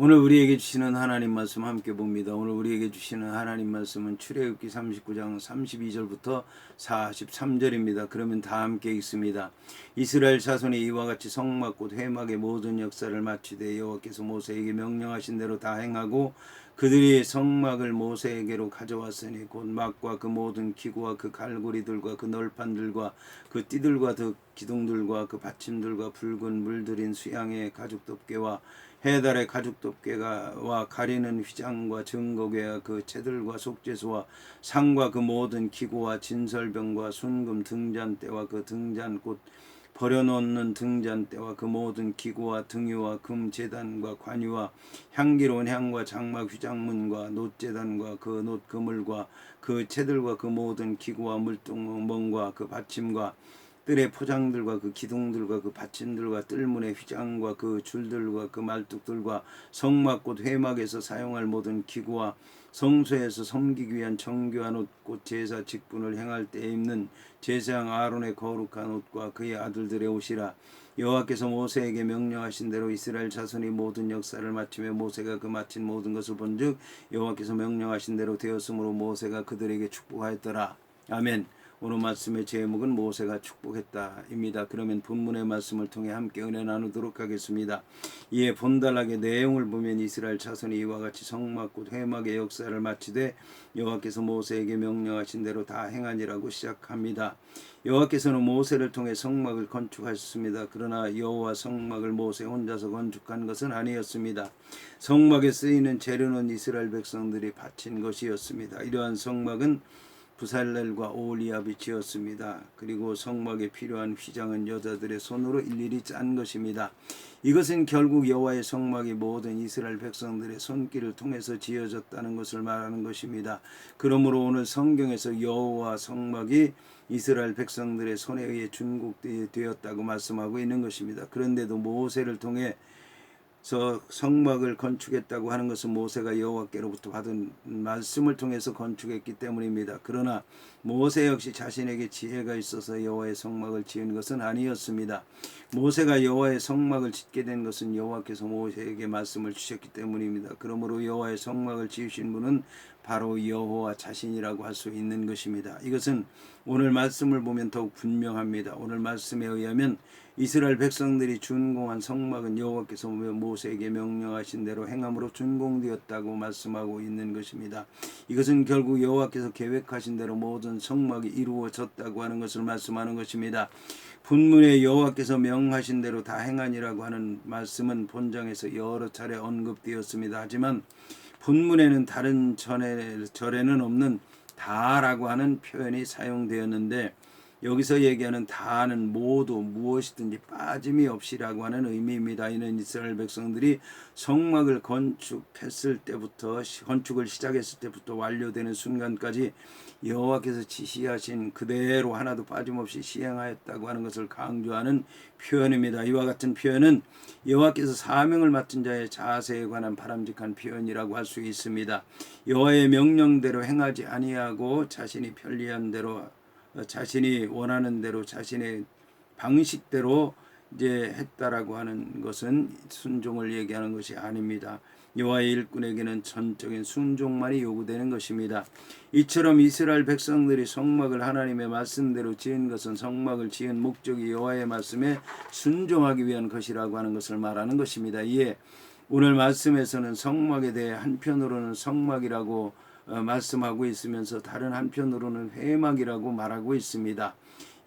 오늘 우리에게 주시는 하나님 말씀 함께 봅니다. 오늘 우리에게 주시는 하나님 말씀은 출애굽기 39장 32절부터 43절입니다. 그러면 다 함께 읽습니다. 이스라엘 자손이 이와 같이 성막 곧 회막의 모든 역사를 마치되 여호와께서 모세에게 명령하신 대로 다 행하고 그들이 성막을 모세에게로 가져왔으니 곧 막과 그 모든 기구와 그 갈고리들과 그 널판들과 그 띠들과 그 기둥들과 그 받침들과 붉은 물들인 수양의 가죽덮개와 해달의 가죽덮개와 가리는 휘장과 증거궤와 그 채들과 속죄소와 상과 그 모든 기구와 진설병과 순금 등잔대와 그 등잔 곧 버려놓는 등잔대와 그 모든 기구와 등유와 금 제단과 관유와 향기로운 향과 장막 휘장문과 놋제단과 그 놋 그물과 그 채들과 그 모든 기구와 물두멍과 그 받침과 뜰의 포장들과 그 기둥들과 그 받침들과 뜰문의 휘장과 그 줄들과 그 말뚝들과 성막 곧 회막에서 사용할 모든 기구와 성소에서 섬기기 위한 정교한 옷 곧 제사 직분을 행할 때에 입는 제사장 아론의 거룩한 옷과 그의 아들들의 옷이라. 여호와께서 모세에게 명령하신 대로 이스라엘 자손이 모든 역사를 마치며 모세가 그 마친 모든 것을 본즉 여호와께서 명령하신 대로 되었으므로 모세가 그들에게 축복하였더라. 아멘. 오늘 말씀의 제목은 모세가 축복했다입니다. 그러면 본문의 말씀을 통해 함께 은혜 나누도록 하겠습니다. 이에 본달락의 내용을 보면 이스라엘 자손이 이와 같이 성막 곧 회막의 역사를 마치되 여호와께서 모세에게 명령하신 대로 다 행하니라고 시작합니다. 여호와께서는 모세를 통해 성막을 건축하셨습니다. 그러나 여호와 성막을 모세 혼자서 건축한 것은 아니었습니다. 성막에 쓰이는 재료는 이스라엘 백성들이 바친 것이었습니다. 이러한 성막은 부살렐과 오홀리압이 지었습니다. 그리고 성막에 필요한 휘장은 여자들의 손으로 일일이 짠 것입니다. 이것은 결국 여호와의 성막이 모든 이스라엘 백성들의 손길을 통해서 지어졌다는 것을 말하는 것입니다. 그러므로 오늘 성경에서 여호와 성막이 이스라엘 백성들의 손에 의해 준공되었다고 말씀하고 있는 것입니다. 그런데도 모세를 통해 성막을 건축했다고 하는 것은 모세가 여호와께로부터 받은 말씀을 통해서 건축했기 때문입니다. 그러나 모세 역시 자신에게 지혜가 있어서 여호와의 성막을 지은 것은 아니었습니다. 모세가 여호와의 성막을 짓게 된 것은 여호와께서 모세에게 말씀을 주셨기 때문입니다. 그러므로 여호와의 성막을 지으신 분은 바로 여호와 자신이라고 할 수 있는 것입니다. 이것은 오늘 말씀을 보면 더욱 분명합니다. 오늘 말씀에 의하면 이스라엘 백성들이 준공한 성막은 여호와께서 모세에게 명령하신 대로 행함으로 준공되었다고 말씀하고 있는 것입니다. 이것은 결국 여호와께서 계획하신 대로 모든 성막이 이루어졌다고 하는 것을 말씀하는 것입니다. 본문에 여호와께서 명하신 대로 다 행하니라고 하는 말씀은 본장에서 여러 차례 언급되었습니다. 하지만 본문에는 다른 절에는 없는 다라고 하는 표현이 사용되었는데 여기서 얘기하는 다는 모두 무엇이든지 빠짐이 없이라고 하는 의미입니다. 이는 이스라엘 백성들이 성막을 건축을 시작했을 때부터 완료되는 순간까지 여호와께서 지시하신 그대로 하나도 빠짐없이 시행하였다고 하는 것을 강조하는 표현입니다. 이와 같은 표현은 여호와께서 사명을 맡은 자의 자세에 관한 바람직한 표현이라고 할 수 있습니다. 여호와의 명령대로 행하지 아니하고 자신이 편리한 대로 자신이 원하는 대로 자신의 방식대로 이제 했다라고 하는 것은 순종을 얘기하는 것이 아닙니다. 여호와의 일꾼에게는 전적인 순종만이 요구되는 것입니다. 이처럼 이스라엘 백성들이 성막을 하나님의 말씀대로 지은 것은 성막을 지은 목적이 여호와의 말씀에 순종하기 위한 것이라고 하는 것을 말하는 것입니다. 이에 오늘 말씀에서는 성막에 대해 한편으로는 성막이라고 말씀하고 있으면서 다른 한편으로는 회막이라고 말하고 있습니다.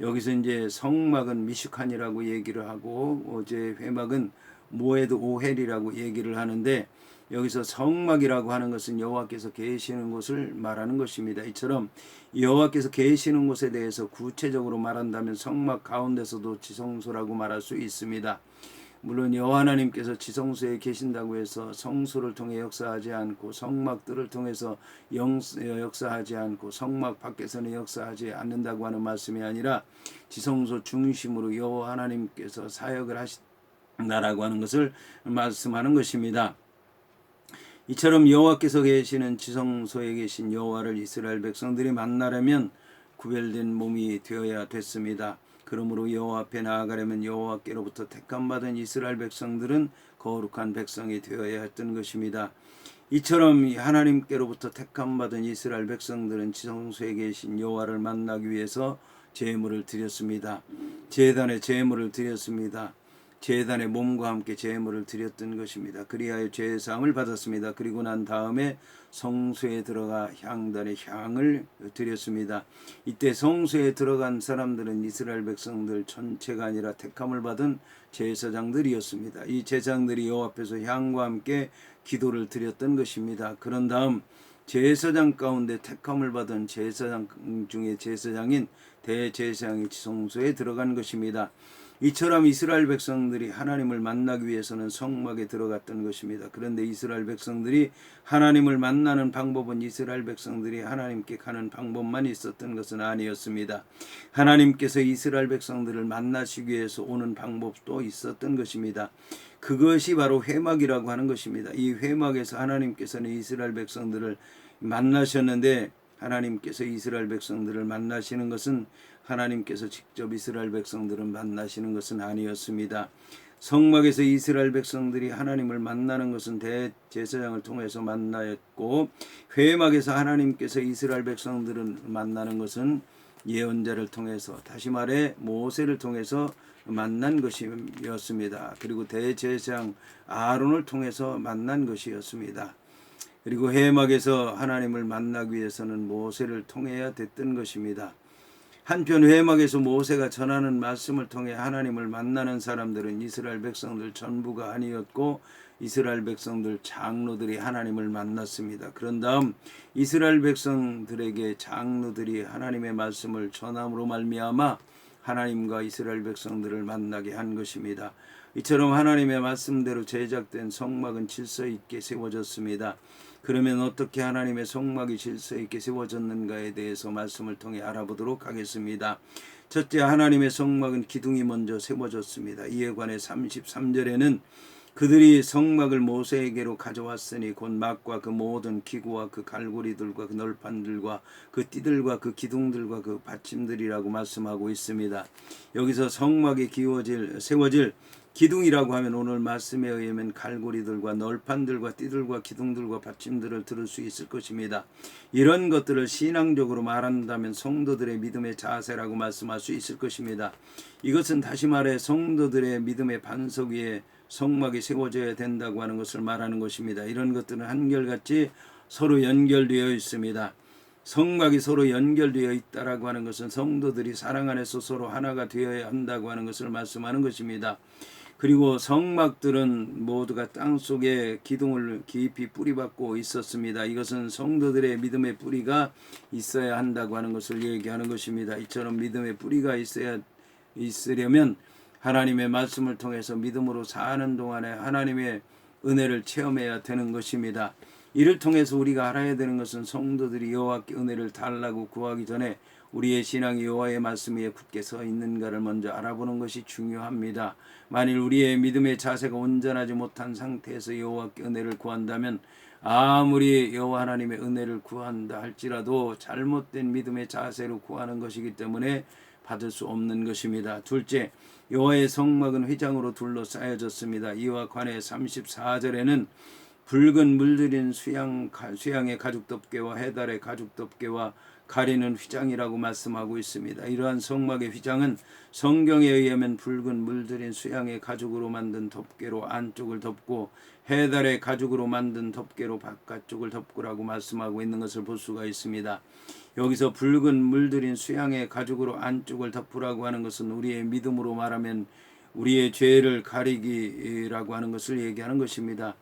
여기서 이제 성막은 미슈칸이라고 얘기를 하고 어제 회막은 모에드 오헬이라고 얘기를 하는데 여기서 성막이라고 하는 것은 여호와께서 계시는 곳을 말하는 것입니다. 이처럼 여호와께서 계시는 곳에 대해서 구체적으로 말한다면 성막 가운데서도 지성소라고 말할 수 있습니다. 물론 여호와 하나님께서 지성소에 계신다고 해서 성소를 통해 역사하지 않고 성막들을 통해서 역사하지 않고 성막 밖에서는 역사하지 않는다고 하는 말씀이 아니라 지성소 중심으로 여호와 하나님께서 사역을 하신다라고 하는 것을 말씀하는 것입니다. 이처럼 여호와께서 계시는 지성소에 계신 여호와를 이스라엘 백성들이 만나려면 구별된 몸이 되어야 됐습니다. 그러므로 여호와 앞에 나아가려면 여호와께로부터 택함받은 이스라엘 백성들은 거룩한 백성이 되어야 했던 것입니다. 이처럼 하나님께로부터 택함받은 이스라엘 백성들은 지성소에 계신 여호와를 만나기 위해서 제물을 드렸습니다. 제단에 제물을 드렸습니다. 제단에 몸과 함께 제물을 드렸던 것입니다. 그리하여 죄의 사함을 받았습니다. 그리고 난 다음에 성소에 들어가 향단에 향을 드렸습니다. 이때 성소에 들어간 사람들은 이스라엘 백성들 전체가 아니라 택함을 받은 제사장들이었습니다. 이 제사장들이 여호와 앞에서 향과 함께 기도를 드렸던 것입니다. 그런 다음 제사장 가운데 택함을 받은 제사장 중에 제사장인 대제사장이 지성소에 들어간 것입니다. 이처럼 이스라엘 백성들이 하나님을 만나기 위해서는 성막에 들어갔던 것입니다. 그런데 이스라엘 백성들이 하나님을 만나는 방법은 이스라엘 백성들이 하나님께 가는 방법만 있었던 것은 아니었습니다. 하나님께서 이스라엘 백성들을 만나시기 위해서 오는 방법도 있었던 것입니다. 그것이 바로 회막이라고 하는 것입니다. 이 회막에서 하나님께서는 이스라엘 백성들을 만나셨는데, 하나님께서 이스라엘 백성들을 만나시는 것은 하나님께서 직접 이스라엘 백성들을 만나시는 것은 아니었습니다. 성막에서 이스라엘 백성들이 하나님을 만나는 것은 대제사장을 통해서 만나였고, 회막에서 하나님께서 이스라엘 백성들을 만나는 것은 예언자를 통해서, 다시 말해 모세를 통해서 만난 것이었습니다. 그리고 대제사장 아론을 통해서 만난 것이었습니다. 그리고 회막에서 하나님을 만나기 위해서는 모세를 통해야 됐던 것입니다. 한편 회막에서 모세가 전하는 말씀을 통해 하나님을 만나는 사람들은 이스라엘 백성들 전부가 아니었고, 이스라엘 백성들 장로들이 하나님을 만났습니다. 그런 다음 이스라엘 백성들에게 장로들이 하나님의 말씀을 전함으로 말미암아 하나님과 이스라엘 백성들을 만나게 한 것입니다. 이처럼 하나님의 말씀대로 제작된 성막은 질서 있게 세워졌습니다. 그러면 어떻게 하나님의 성막이 질서 있게 세워졌는가에 대해서 말씀을 통해 알아보도록 하겠습니다. 첫째, 하나님의 성막은 기둥이 먼저 세워졌습니다. 이에 관해 33절에는 그들이 성막을 모세에게로 가져왔으니 곧 막과 그 모든 기구와 그 갈고리들과 그 널판들과 그 띠들과 그 기둥들과 그 받침들이라고 말씀하고 있습니다. 여기서 성막이 세워질 기둥이라고 하면 오늘 말씀에 의하면 갈고리들과 널판들과 띠들과 기둥들과 받침들을 들을 수 있을 것입니다. 이런 것들을 신앙적으로 말한다면 성도들의 믿음의 자세라고 말씀할 수 있을 것입니다. 이것은 다시 말해 성도들의 믿음의 반석 위에 성막이 세워져야 된다고 하는 것을 말하는 것입니다. 이런 것들은 한결같이 서로 연결되어 있습니다. 성막이 서로 연결되어 있다라고 하는 것은 성도들이 사랑 안에서 서로 하나가 되어야 한다고 하는 것을 말씀하는 것입니다. 그리고 성막들은 모두가 땅속에 기둥을 깊이 뿌리박고 있었습니다. 이것은 성도들의 믿음의 뿌리가 있어야 한다고 하는 것을 얘기하는 것입니다. 이처럼 믿음의 뿌리가 있으려면 하나님의 말씀을 통해서 믿음으로 사는 동안에 하나님의 은혜를 체험해야 되는 것입니다. 이를 통해서 우리가 알아야 되는 것은 성도들이 여호와께 은혜를 달라고 구하기 전에 우리의 신앙이 여호와의 말씀 위에 굳게 서 있는가를 먼저 알아보는 것이 중요합니다. 만일 우리의 믿음의 자세가 온전하지 못한 상태에서 여호와께 은혜를 구한다면 아무리 여호와 하나님의 은혜를 구한다 할지라도 잘못된 믿음의 자세로 구하는 것이기 때문에 받을 수 없는 것입니다. 둘째, 여호와의 성막은 휘장으로 둘러싸여졌습니다. 이와 관해 34절에는 붉은 물들인 수양의 가죽 덮개와 해달의 가죽 덮개와 가리는 휘장이라고 말씀하고 있습니다. 이러한 성막의 휘장은 성경에 의하면 붉은 물들인 수양의 가죽으로 만든 덮개로 안쪽을 덮고 해달의 가죽으로 만든 덮개로 바깥쪽을 덮고라고 말씀하고 있는 것을 볼 수가 있습니다. 여기서 붉은 물들인 수양의 가죽으로 안쪽을 덮으라고 하는 것은 우리의 믿음으로 말하면 우리의 죄를 가리기라고 하는 것을 얘기하는 것입니다.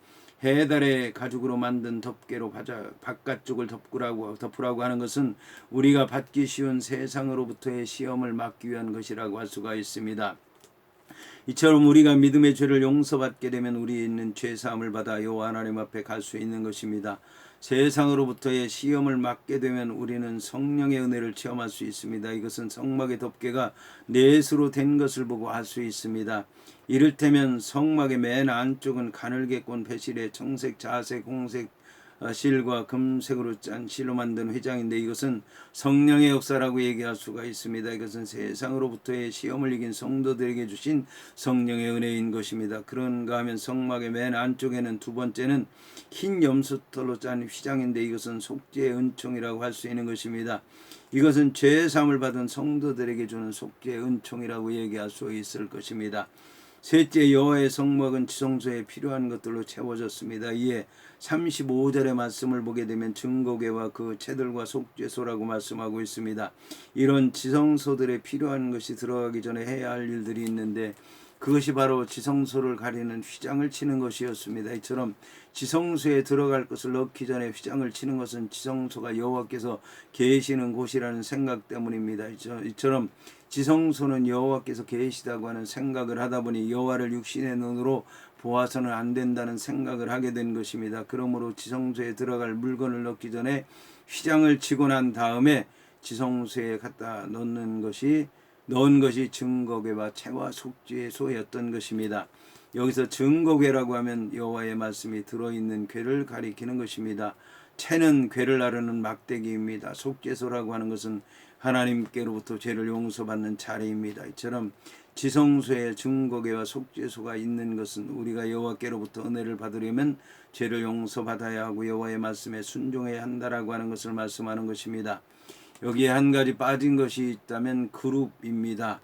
해달의 가죽으로 만든 덮개로 바깥쪽을 덮으라고 하는 것은 우리가 받기 쉬운 세상으로부터의 시험을 막기 위한 것이라고 할 수가 있습니다. 이처럼 우리가 믿음의 죄를 용서받게 되면 우리 있는 죄사함을 받아 여호와 하나님 앞에 갈 수 있는 것입니다. 세상으로부터의 시험을 막게 되면 우리는 성령의 은혜를 체험할 수 있습니다. 이것은 성막의 덮개가 넷으로 된 것을 보고 알 수 있습니다. 이를테면 성막의 맨 안쪽은 가늘게 꼰 배실에 청색, 자색, 홍색 실과 금색으로 짠 실로 만든 휘장인데 이것은 성령의 역사라고 얘기할 수가 있습니다. 이것은 세상으로부터의 시험을 이긴 성도들에게 주신 성령의 은혜인 것입니다. 그런가 하면 성막의 맨 안쪽에는 두 번째는 흰 염소털로 짠 휘장인데 이것은 속죄의 은총이라고 할 수 있는 것입니다. 이것은 죄 사함을 받은 성도들에게 주는 속죄의 은총이라고 얘기할 수 있을 것입니다. 셋째, 여호와의 성막은 지성소에 필요한 것들로 채워졌습니다. 이에 35절의 말씀을 보게 되면 증거궤와 그 채들과 속죄소라고 말씀하고 있습니다. 이런 지성소들에 필요한 것이 들어가기 전에 해야 할 일들이 있는데 그것이 바로 지성소를 가리는 휘장을 치는 것이었습니다. 이처럼 지성소에 들어갈 것을 넣기 전에 휘장을 치는 것은 지성소가 여호와께서 계시는 곳이라는 생각 때문입니다. 이처럼 지성소는 여호와께서 계시다고 하는 생각을 하다 보니 여호와를 육신의 눈으로 보아서는 안 된다는 생각을 하게 된 것입니다. 그러므로 지성소에 들어갈 물건을 넣기 전에 휘장을 치고 난 다음에 지성소에 갖다 넣은 것이 증거궤와 채와 속죄소였던 것입니다. 여기서 증거궤라고 하면 여호와의 말씀이 들어있는 궤를 가리키는 것입니다. 채는 궤를 나르는 막대기입니다. 속죄소라고 하는 것은 하나님께로부터 죄를 용서받는 자리입니다. 이처럼 지성소에 증거궤와 속죄소가 있는 것은 우리가 여호와께로부터 은혜를 받으려면 죄를 용서받아야 하고 여호와의 말씀에 순종해야 한다라고 하는 것을 말씀하는 것입니다. 여기에 한 가지 빠진 것이 있다면 그룹입니다.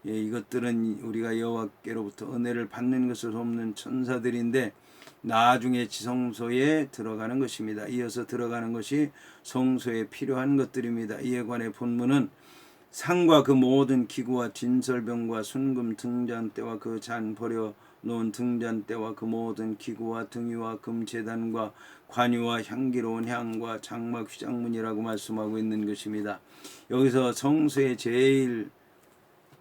이것들은 우리가 여호와께로부터 은혜를 받는 것을 없는 천사들인데 나중에 지성소에 들어가는 것입니다. 이어서 들어가는 것이 성소에 필요한 것들입니다. 이에 관해 본문은 상과 그 모든 기구와 진설병과 순금 등잔대와 그 잔 버려 놓은 등잔대와 그 모든 기구와 등유와 금제단과 관유와 향기로운 향과 장막 휘장문이라고 말씀하고 있는 것입니다. 여기서 성소에 제일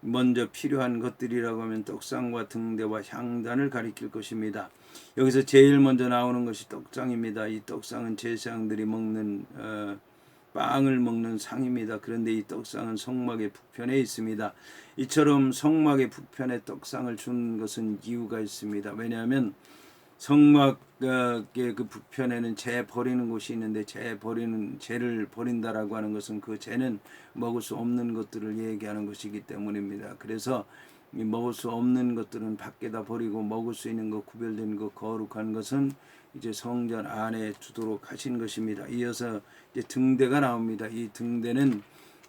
먼저 필요한 것들이라고 하면 떡상과 등대와 향단을 가리킬 것입니다. 여기서 제일 먼저 나오는 것이 떡상입니다. 이 떡상은 제사장들이 먹는 빵을 먹는 상입니다. 그런데 이 떡상은 성막의 북편에 있습니다. 이처럼 성막의 북편에 떡상을 준 것은 이유가 있습니다. 왜냐하면 성막의 그 북편에는 재 버리는 곳이 있는데 재를 버린다라고 하는 것은 그 재는 먹을 수 없는 것들을 얘기하는 것이기 때문입니다. 그래서 먹을 수 없는 것들은 밖에다 버리고 먹을 수 있는 것, 구별된 것, 거룩한 것은 이제 성전 안에 두도록 하신 것입니다. 이어서 이제 등대가 나옵니다. 이 등대는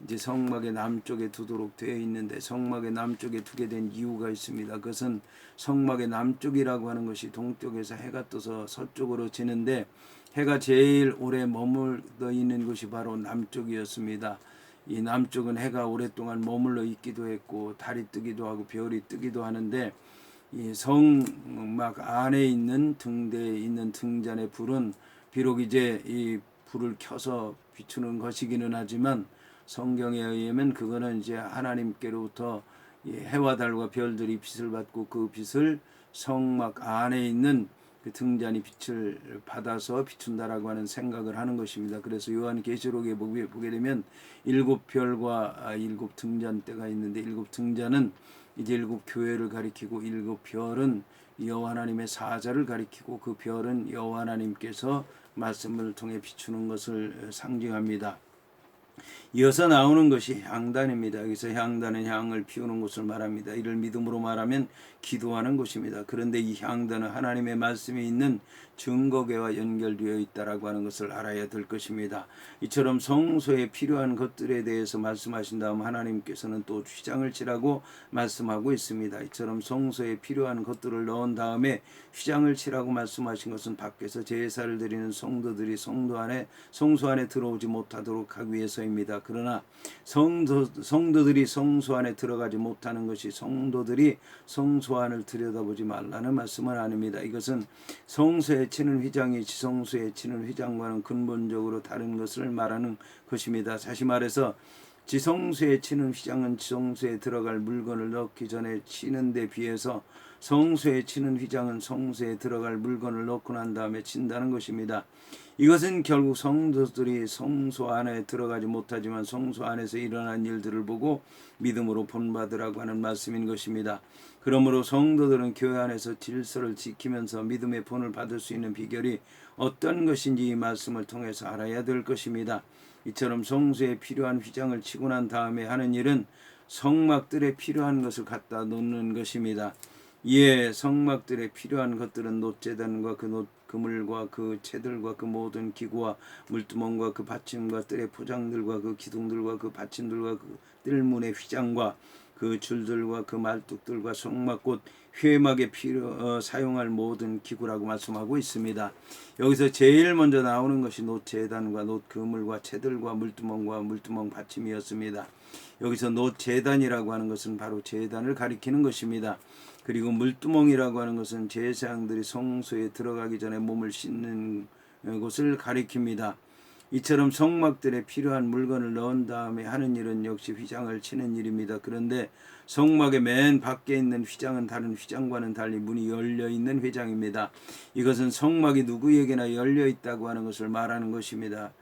이제 성막의 남쪽에 두도록 되어 있는데 성막의 남쪽에 두게 된 이유가 있습니다. 그것은 성막의 남쪽이라고 하는 것이 동쪽에서 해가 떠서 서쪽으로 지는데 해가 제일 오래 머물러 있는 곳이 바로 남쪽이었습니다. 이 남쪽은 해가 오랫동안 머물러 있기도 했고 달이 뜨기도 하고 별이 뜨기도 하는데 이 성막 안에 있는 등대에 있는 등잔의 불은 비록 이제 이 불을 켜서 비추는 것이기는 하지만 성경에 의하면 그거는 이제 하나님께로부터 해와 달과 별들이 빛을 받고 그 빛을 성막 안에 있는 그 등잔이 빛을 받아서 비춘다라고 하는 생각을 하는 것입니다. 그래서 요한계시록에 보게 되면 7별과 7등잔대가 있는데 7등잔은 이제 7교회를 가리키고 7별은 여호와 하나님의 사자를 가리키고 그 별은 여호와 하나님께서 말씀을 통해 비추는 것을 상징합니다. 이어서 나오는 것이 향단입니다. 여기서 향단은 향을 피우는 것을 말합니다. 이를 믿음으로 말하면 기도하는 것입니다. 그런데 이 향단은 하나님의 말씀이 있는 증거궤와 연결되어 있다라고 하는 것을 알아야 될 것입니다. 이처럼 성소에 필요한 것들에 대해서 말씀하신 다음 하나님께서는 또 휘장을 치라고 말씀하고 있습니다. 이처럼 성소에 필요한 것들을 넣은 다음에 휘장을 치라고 말씀하신 것은 밖에서 제사를 드리는 성도들이 성소 안에 들어오지 못하도록 하기 위해서입니다. 그러나 성도들이 성소 안에 들어가지 못하는 것이 성도들이 성소 안을 들여다보지 말라는 말씀은 아닙니다. 이것은 성소에 치는 휘장이 지성소에 치는 휘장과는 근본적으로 다른 것을 말하는 것입니다. 다시 말해서 지성소에 치는 휘장은 지성소에 들어갈 물건을 넣기 전에 치는 데 비해서 성소에 치는 휘장은 성소에 들어갈 물건을 넣고 난 다음에 친다는 것입니다. 이것은 결국 성도들이 성소 안에 들어가지 못하지만 성소 안에서 일어난 일들을 보고 믿음으로 본받으라고 하는 말씀인 것입니다. 그러므로 성도들은 교회 안에서 질서를 지키면서 믿음의 본을 받을 수 있는 비결이 어떤 것인지 이 말씀을 통해서 알아야 될 것입니다. 이처럼 성소에 필요한 휘장을 치고 난 다음에 하는 일은 성막들에 필요한 것을 갖다 놓는 것입니다. 이에 성막들에 필요한 것들은 놋제단과 그 그물과 그 채들과 그 모든 기구와 물두멍과 그 받침과 뜰의 포장들과 그 기둥들과 그 받침들과 그 뜰문의 휘장과 그 줄들과 그 말뚝들과 성막곧 회막에 사용할 모든 기구라고 말씀하고 있습니다. 여기서 제일 먼저 나오는 것이 놋제단과 놋그물과 채들과 물두멍과 물두멍 받침이었습니다. 여기서 놋제단이라고 하는 것은 바로 제단을 가리키는 것입니다. 그리고 물두멍이라고 하는 것은 제사장들이 성소에 들어가기 전에 몸을 씻는 곳을 가리킵니다. 이처럼 성막들에 필요한 물건을 넣은 다음에 하는 일은 역시 휘장을 치는 일입니다. 그런데 성막의 맨 밖에 있는 휘장은 다른 휘장과는 달리 문이 열려있는 휘장입니다. 이것은 성막이 누구에게나 열려있다고 하는 것을 말하는 것입니다.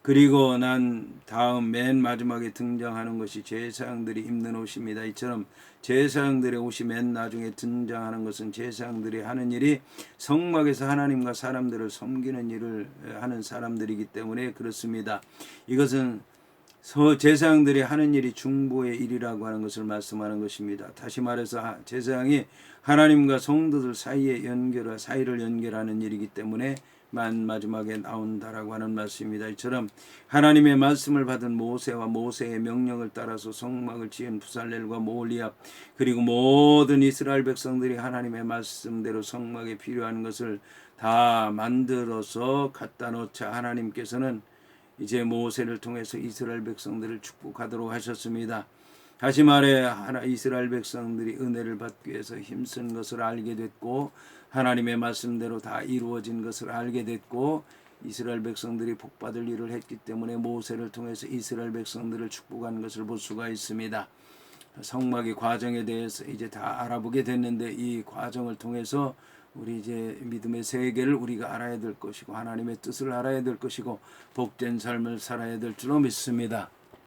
그리고 난 다음 맨 마지막에 등장하는 것이 제사장들이 입는 옷입니다. 이처럼 제사장들의 옷이 맨 나중에 등장하는 것은 제사장들이 하는 일이 성막에서 하나님과 사람들을 섬기는 일을 하는 사람들이기 때문에 그렇습니다. 이것은 제사장들이 하는 일이 중보의 일이라고 하는 것을 말씀하는 것입니다. 다시 말해서 제사장이 하나님과 성도들 사이를 연결하는 일이기 때문에 마지막에 나온다라고 하는 말씀입니다. 이처럼 하나님의 말씀을 받은 모세와 모세의 명령을 따라서 성막을 지은 부살렐과 모리압 그리고 모든 이스라엘 백성들이 하나님의 말씀대로 성막에 필요한 것을 다 만들어서 갖다 놓자 하나님께서는 이제 모세를 통해서 이스라엘 백성들을 축복하도록 하셨습니다. 다시 말해 이스라엘 백성들이 은혜를 받기 위해서 힘쓴 것을 알게 됐고 하나님의 말씀대로 다 이루어진 것을 알게 됐고 이스라엘 백성들이 복받을 일을 했기 때문에 모세를 통해서 이스라엘 백성들을 축복한 것을 볼 수가 있습니다. 성막의 과정에 대해서 이제 다 알아보게 됐는데 이 과정을 통해서 우리 이제 믿음의 세계를 우리가 알아야 될 것이고 하나님의 뜻을 알아야 될 것이고 복된 삶을 살아야 될 줄로 믿습니다.